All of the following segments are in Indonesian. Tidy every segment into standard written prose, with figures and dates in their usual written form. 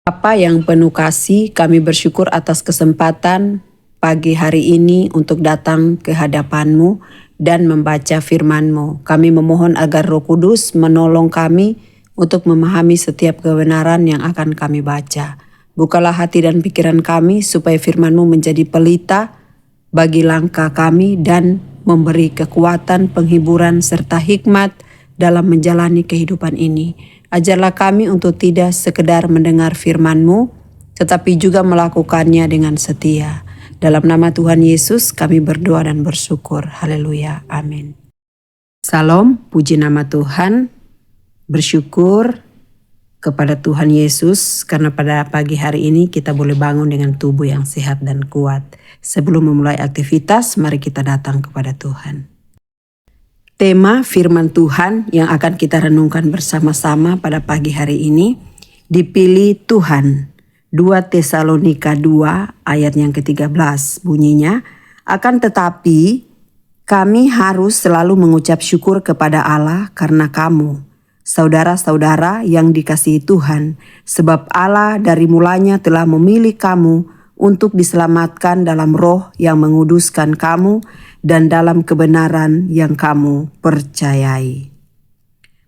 Bapa yang penuh kasih, kami bersyukur atas kesempatan pagi hari ini untuk datang ke hadapan-Mu dan membaca firman-Mu. Kami memohon agar Roh Kudus menolong kami untuk memahami setiap kebenaran yang akan kami baca. Bukalah hati dan pikiran kami supaya firman-Mu menjadi pelita bagi langkah kami dan memberi kekuatan, penghiburan, serta hikmat dalam menjalani kehidupan ini. Ajarlah kami untuk tidak sekedar mendengar firman-Mu, tetapi juga melakukannya dengan setia. Dalam nama Tuhan Yesus kami berdoa dan bersyukur. Haleluya. Amin. Salam, puji nama Tuhan. Bersyukur kepada Tuhan Yesus karena pada pagi hari ini kita boleh bangun dengan tubuh yang sehat dan kuat. Sebelum memulai aktivitas, mari kita datang kepada Tuhan. Tema firman Tuhan yang akan kita renungkan bersama-sama pada pagi hari ini, dipilih Tuhan. 2 Tesalonika 2 ayat yang ke-13 bunyinya, akan tetapi kami harus selalu mengucap syukur kepada Allah karena kamu, saudara-saudara yang dikasihi Tuhan, sebab Allah dari mulanya telah memilih kamu untuk diselamatkan dalam roh yang menguduskan kamu dan dalam kebenaran yang kamu percayai.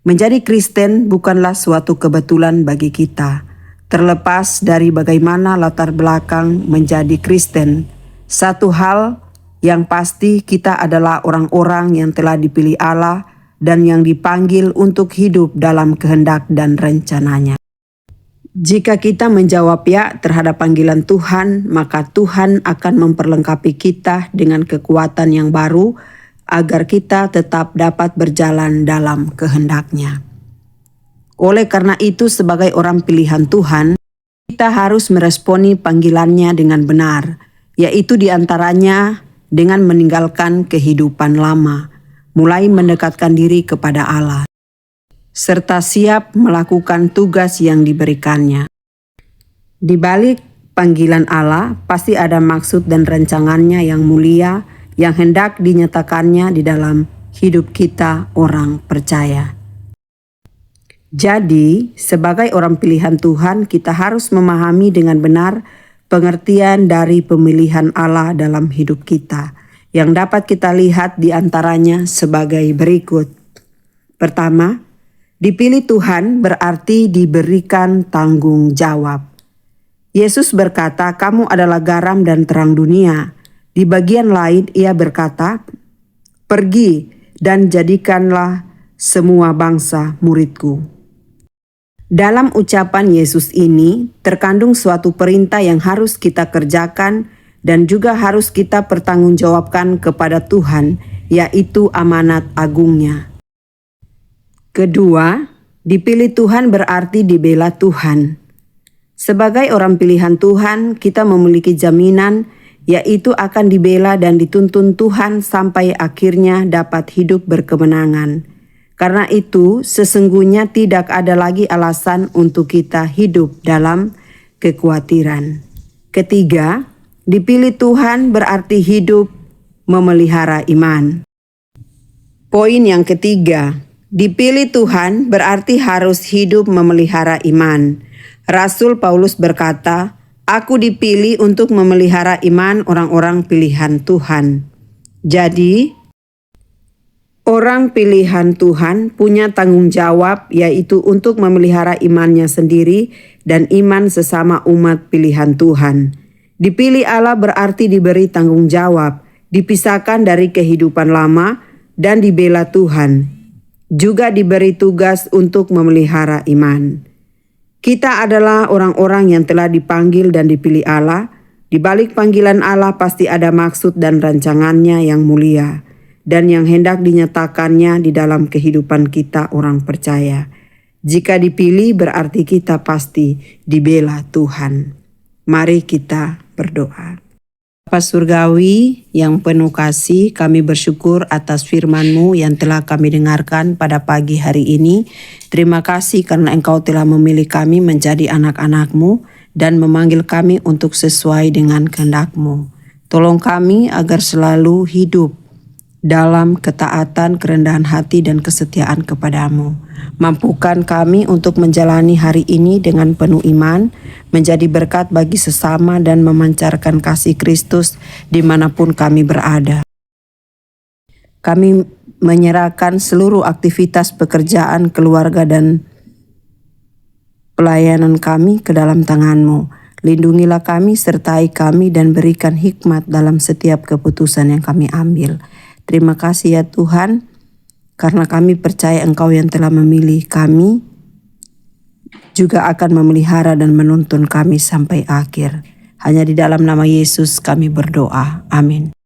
Menjadi Kristen bukanlah suatu kebetulan bagi kita. Terlepas dari bagaimana latar belakang menjadi Kristen, satu hal yang pasti kita adalah orang-orang yang telah dipilih Allah dan yang dipanggil untuk hidup dalam kehendak dan rencananya. Jika kita menjawab ya terhadap panggilan Tuhan, maka Tuhan akan memperlengkapi kita dengan kekuatan yang baru agar kita tetap dapat berjalan dalam kehendak-Nya. Oleh karena itu, sebagai orang pilihan Tuhan, kita harus meresponi panggilannya dengan benar, yaitu diantaranya dengan meninggalkan kehidupan lama, mulai mendekatkan diri kepada Allah, serta siap melakukan tugas yang diberikannya. Di balik panggilan Allah pasti ada maksud dan rancangannya yang mulia yang hendak dinyatakannya di dalam hidup kita orang percaya. Jadi, sebagai orang pilihan Tuhan, kita harus memahami dengan benar pengertian dari pemilihan Allah dalam hidup kita, yang dapat kita lihat di antaranya sebagai berikut. Pertama, dipilih Tuhan berarti diberikan tanggung jawab. Yesus berkata, "Kamu adalah garam dan terang dunia." Di bagian lain ia berkata, "Pergi dan jadikanlah semua bangsa muridku." Dalam ucapan Yesus ini terkandung suatu perintah yang harus kita kerjakan dan juga harus kita pertanggungjawabkan kepada Tuhan, yaitu amanat agungnya. Kedua, dipilih Tuhan berarti dibela Tuhan. Sebagai orang pilihan Tuhan, kita memiliki jaminan yaitu akan dibela dan dituntun Tuhan sampai akhirnya dapat hidup berkemenangan. Karena itu, sesungguhnya tidak ada lagi alasan untuk kita hidup dalam kekhawatiran. Ketiga, dipilih Tuhan berarti hidup memelihara iman. Poin yang ketiga, dipilih Tuhan berarti harus hidup memelihara iman. Rasul Paulus berkata, "Aku dipilih untuk memelihara iman orang-orang pilihan Tuhan." Jadi, orang pilihan Tuhan punya tanggung jawab yaitu untuk memelihara imannya sendiri dan iman sesama umat pilihan Tuhan. Dipilih Allah berarti diberi tanggung jawab, dipisahkan dari kehidupan lama dan dibela Tuhan. Juga diberi tugas untuk memelihara iman. Kita adalah orang-orang yang telah dipanggil dan dipilih Allah. Di balik panggilan Allah pasti ada maksud dan rancangannya yang mulia dan yang hendak dinyatakannya di dalam kehidupan kita orang percaya. Jika dipilih berarti kita pasti dibela Tuhan. Mari kita berdoa. Bapa Surgawi yang penuh kasih, kami bersyukur atas firman-Mu yang telah kami dengarkan pada pagi hari ini. Terima kasih karena Engkau telah memilih kami menjadi anak-anak-Mu dan memanggil kami untuk sesuai dengan kehendak-Mu. Tolong kami agar selalu hidup dalam ketaatan, kerendahan hati, dan kesetiaan kepadamu. Mampukan kami untuk menjalani hari ini dengan penuh iman, menjadi berkat bagi sesama dan memancarkan kasih Kristus dimanapun kami berada. Kami menyerahkan seluruh aktivitas pekerjaan, keluarga, dan pelayanan kami ke dalam tangan-Mu. Lindungilah kami, sertai kami, dan berikan hikmat dalam setiap keputusan yang kami ambil. Terima kasih ya Tuhan, karena kami percaya Engkau yang telah memilih kami, juga akan memelihara dan menuntun kami sampai akhir. Hanya di dalam nama Yesus kami berdoa. Amin.